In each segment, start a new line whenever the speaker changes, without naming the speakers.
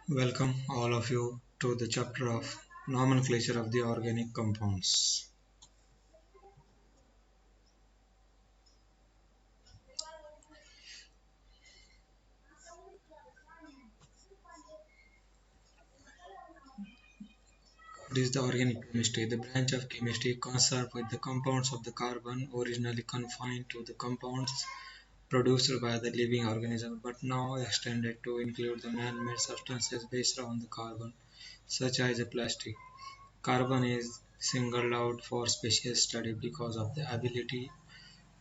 Welcome all of you to the chapter of Nomenclature of the Organic Compounds. What is the organic chemistry? The branch of chemistry concerned with the compounds of the carbon, originally confined to the compounds produced by the living organism, but now extended to include the man-made substances based on the carbon, such as the plastic. Carbon is singled out for special study because of the ability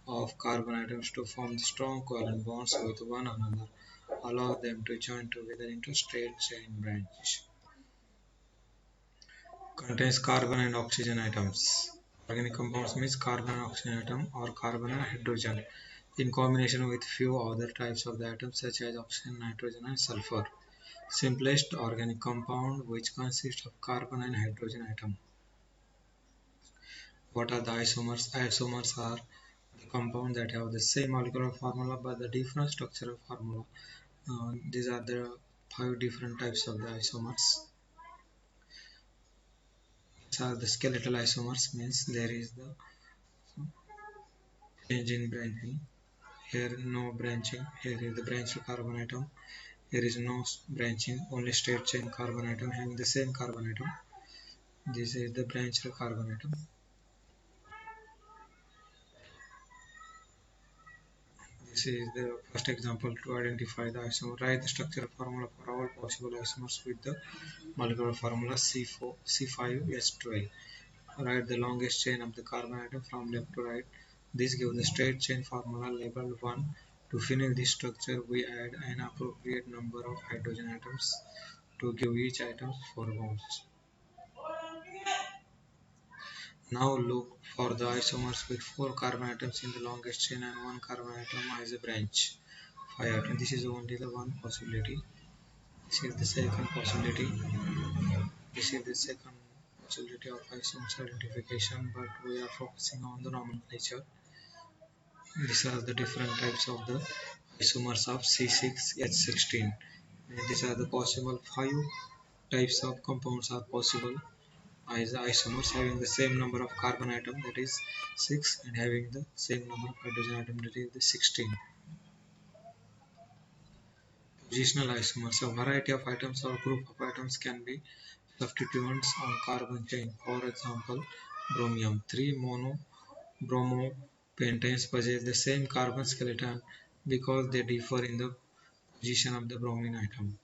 of carbon atoms to form strong covalent bonds with one another, allow them to join together into straight chain branch. Contains carbon and oxygen atoms. Organic compounds means carbon and oxygen atom or carbon and hydrogen in combination with few other types of the atoms such as oxygen, nitrogen and sulfur. Simplest organic compound which consists of carbon and hydrogen atom. What are the isomers? Isomers are the compounds that have the same molecular formula but the different structural formula. These are the five different types of the isomers. These are the skeletal isomers, means there is the change in branching. Here no branching. Here is the branched carbon atom. Here is no branching, only straight chain carbon atom having the same carbon atom. This is the branched carbon atom. This is the first example to identify the isomer. Write the structural formula for all possible isomers with the molecular formula C4, C5S12. Write the longest chain of the carbon atom from left to right. This gives the straight chain formula labeled 1. To finish this structure, we add an appropriate number of hydrogen atoms to give each atom 4 bonds. Now look for the isomers with 4 carbon atoms in the longest chain and 1 carbon atom as a branch. 5 atoms. This is only the one possibility. This is the second possibility. This is the second possibility of isomers identification, but we are focusing on the nomenclature. These are the different types of the isomers of C6H16. These are the possible 5 types of compounds are possible as isomers having the same number of carbon atom, that is 6, and having the same number of hydrogen atom, that is the 16. Positional isomers. A variety of atoms or group of atoms can be substituents on carbon chain. For example, bromium. 3 monobromopentenes possess the same carbon skeleton because they differ in the position of the bromine atom.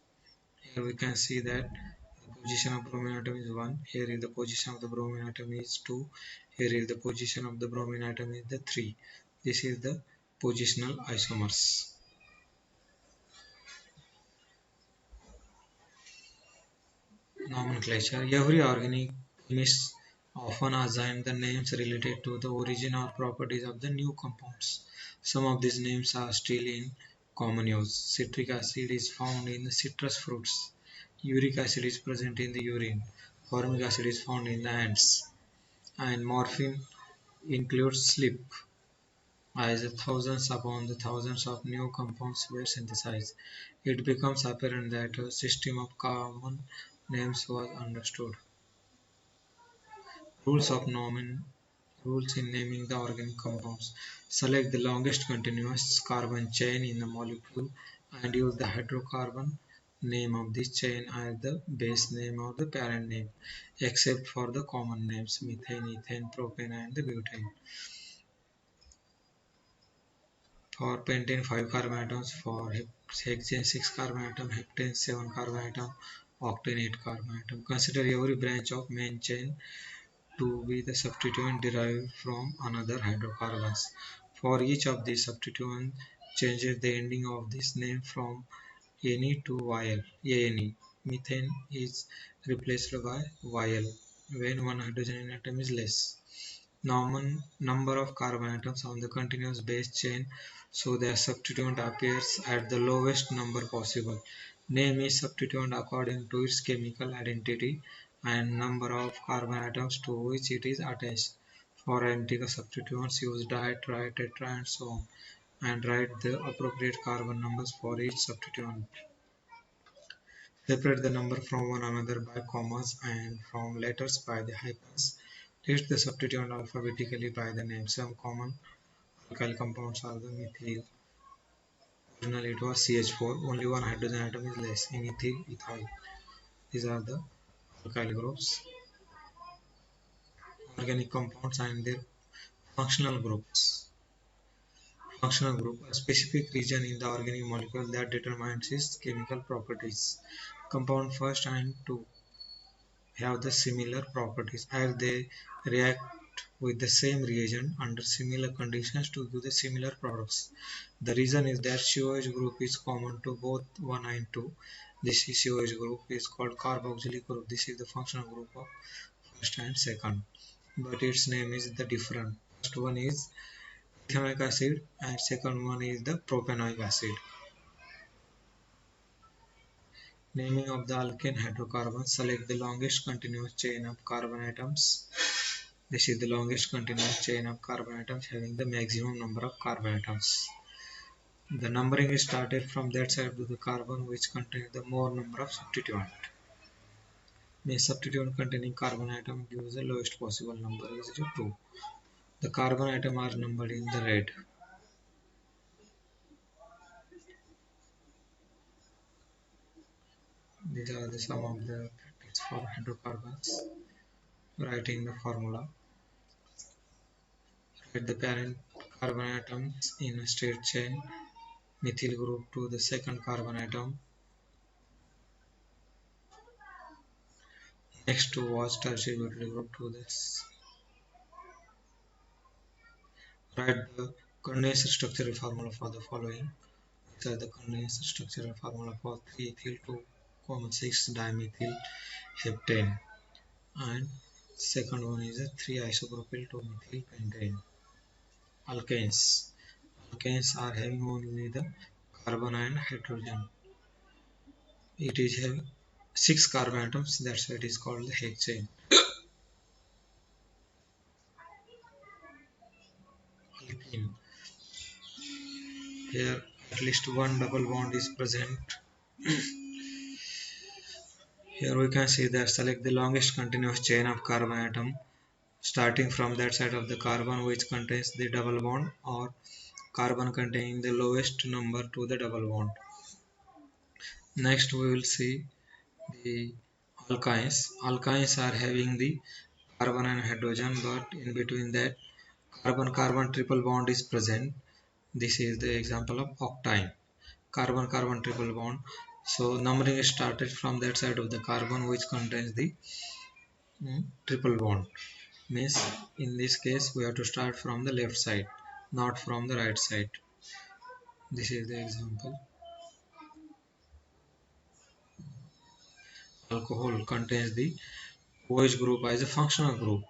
Here we can see that the position of bromine atom is 1. Here is the position of the bromine atom is 2. Here is the position of the bromine atom is the 3. This is the positional isomers. Nomenclature. Every organic chemist often assign the names related to the origin or properties of the new compounds. Some of these names are still in common use. Citric acid is found in the citrus fruits. Uric acid is present in the urine. Formic acid is found in the ants. And morphine includes slip. As thousands upon the thousands of new compounds were synthesized, it becomes apparent that a system of common names was understood. Rules of nomen Rules in naming the organic compounds. Select the longest continuous carbon chain in the molecule and use the hydrocarbon name of this chain as the base name or the parent name, except for the common names methane, ethane, propane and the butane. For pentane 5 carbon atoms, for hexane 6 carbon atom, heptane 7 carbon atom, octane 8 carbon atom. Consider every branch of main chain to be the substituent derived from another hydrocarbons. For each of these substituents, changes the ending of this name from Ane to YL. Ane. Methane is replaced by YL when one hydrogen atom is less. Number of carbon atoms on the continuous base chain, so their substituent appears at the lowest number possible. Name is substituent according to its chemical identity and number of carbon atoms to which it is attached. For identical substituents, use di, tri, tetra and so on, and write the appropriate carbon numbers for each substituent. Separate the number from one another by commas and from letters by the hyphens. List the substituent alphabetically by the name. Some common alkyl compounds are the methyl. Originally it was CH4. Only one hydrogen atom is less in ethyl, ethyl. These are the alkyl groups. Organic compounds and their functional groups. Functional group, a specific region in the organic molecule that determines its chemical properties. Compound first and 2 have the similar properties as they react with the same reagent under similar conditions to give the similar products. The reason is that COH group is common to both 1 and 2. This COH group is called carboxylic group. This is the functional group of first and second, but its name is the different. First one is ethanoic acid and second one is the propanoic acid. Naming of the alkane hydrocarbons. Select the longest continuous chain of carbon atoms. This is the longest continuous chain of carbon atoms having the maximum number of carbon atoms. The numbering is started from that side of the carbon which contains the more number of substituent. The substituent containing carbon atom gives the lowest possible number is 2. The carbon atom are numbered in the red. These are the some of the practice for hydrocarbons. Writing the formula. Write the parent carbon atoms in a straight chain. Methyl group to the second carbon atom. Next to was tertiary butyl group to this. Write the condensed structural formula for the following. These are the condensed structural formula for 3-ethyl-2,6 dimethyl heptane, and second one is a 3-isopropyl 2-methyl pentane. Alkanes. Alkanes are having only the carbon and hydrogen. It is having 6 carbon atoms, that's why it is called the hexane. Alkene. Here at least one double bond is present. Here we can see that select the longest continuous chain of carbon atom starting from that side of the carbon which contains the double bond or carbon containing the lowest number to the double bond. Next we will see the alkynes. Alkynes are having the carbon and hydrogen, but in between that carbon-carbon triple bond is present. This is the example of octane. Carbon-carbon triple bond. So numbering is started from that side of the carbon which contains the triple bond. Means in this case we have to start from the left side, not from the right side. This is the example. Alcohol contains the OH group as a functional group.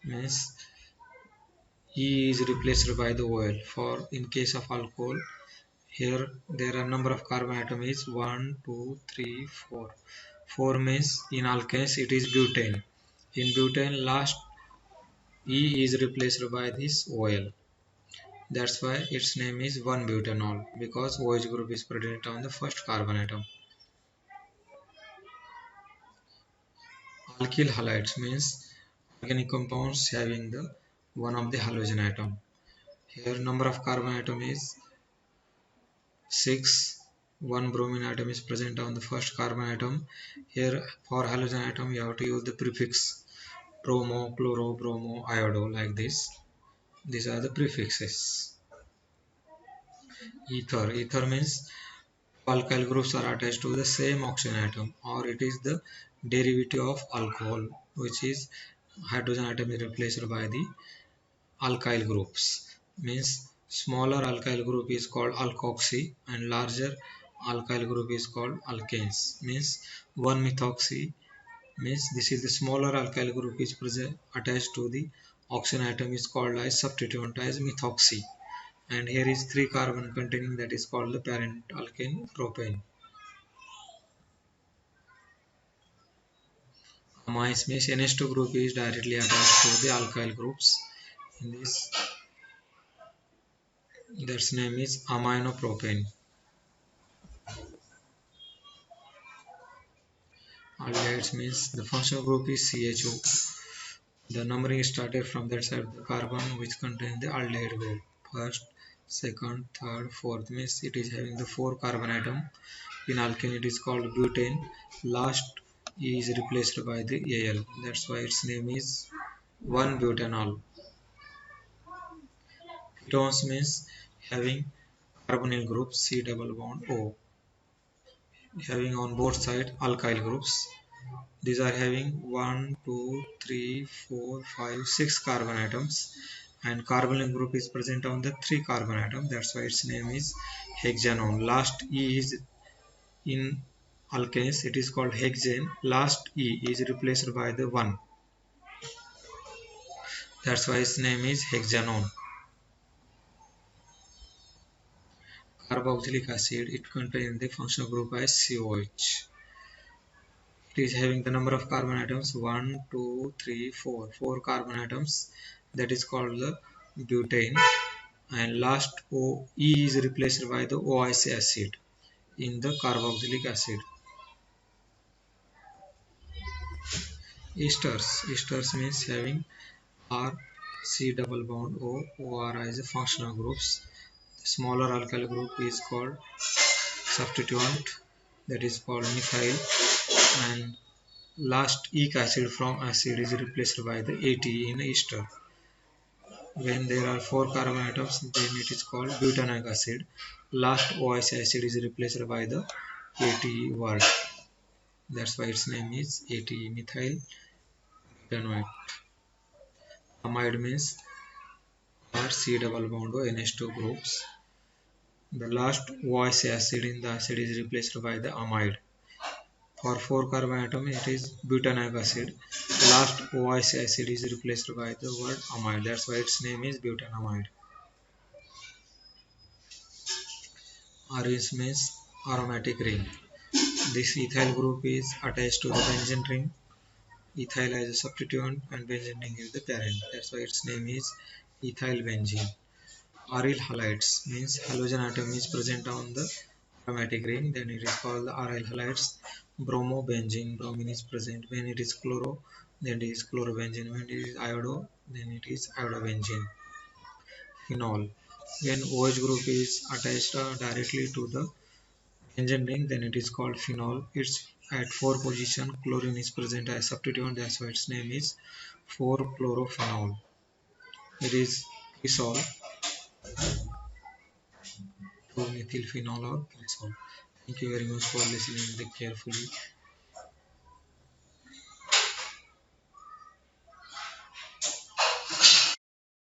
Means E is replaced by the OL. For in case of alcohol, here there are number of carbon atom is 1, 2, 3, 4. 4 means in alkanes it is butane. In butane last E is replaced by this OL. That's why its name is 1-butanol because OH group is present on the first carbon atom. Alkyl halides means organic compounds having the one of the halogen atom. Here number of carbon atom is 6. One bromine atom is present on the first carbon atom. Here for halogen atom you have to use the prefix bromo, chloro, bromo, iodo like this. These are the prefixes. Ether. Ether means alkyl groups are attached to the same oxygen atom or it is the derivative of alcohol which is hydrogen atom is replaced by the alkyl groups. Means smaller alkyl group is called alkoxy and larger alkyl group is called alkanes. Means 1-methoxy means this is the smaller alkyl group is present attached to the oxygen atom is called as substituent as methoxy, and here is 3 carbon containing that is called the parent alkane propane. Amines means NH2 group is directly attached to the alkyl groups. In this, that's name is aminopropane. Aldehydes means the functional group is CHO. The numbering is started from that side of the carbon which contains the aldehyde group. First, second, third, fourth means it is having the 4 carbon atom. In alkane it is called butane. Last E is replaced by the Al. That's why its name is 1-butanol. Ketones means having carbonyl group C double bond O, having on both sides alkyl groups. These are having 1, 2, 3, 4, 5, 6 carbon atoms, and carbonyl group is present on the 3 carbon atom. That's why its name is hexanone. Last E is in alkanes, it is called hexane. Last E is replaced by the 1. That's why its name is hexanone. Carboxylic acid, it contains the functional group as COH. It is having the number of carbon atoms 1, 2, 3, 4. 4 carbon atoms. That is called the butane. And last O E is replaced by the OIC acid in the carboxylic acid. Esters means having R C double bond O, OR as a functional groups. The smaller alkyl group is called substituent, that is called methyl, and last ec acid from acid is replaced by the ATE in ester. When there are 4 carbon atoms, then it is called butanoic acid. Last OIC acid is replaced by the ATE word. That's why its name is ATE, methyl butanoate. Amide means R C double bond O NH2 groups. The last OIC acid in the acid is replaced by the amide. For 4 carbon atom, it is butanoic acid. Last OIC acid is replaced by the word amide. That's why its name is butanamide. Arrays means aromatic ring. This ethyl group is attached to the benzene ring. Ethyl as a substituent and benzene ring is the parent. That's why its name is ethyl benzene. Aryl halides means halogen atom is present on the aromatic ring. Then it is called the aryl halides. Bromobenzene, bromine is present. When it is chloro, then it is chlorobenzene. When it is iodo, then it is iodobenzene. Phenol. When OH group is attached directly to the benzene ring, then it is called phenol. It's at 4 position. Chlorine is present as substituent. That's why its name is 4-chlorophenol. It is cresol, 2-methylphenol or cresol. Thank you very much for listening carefully.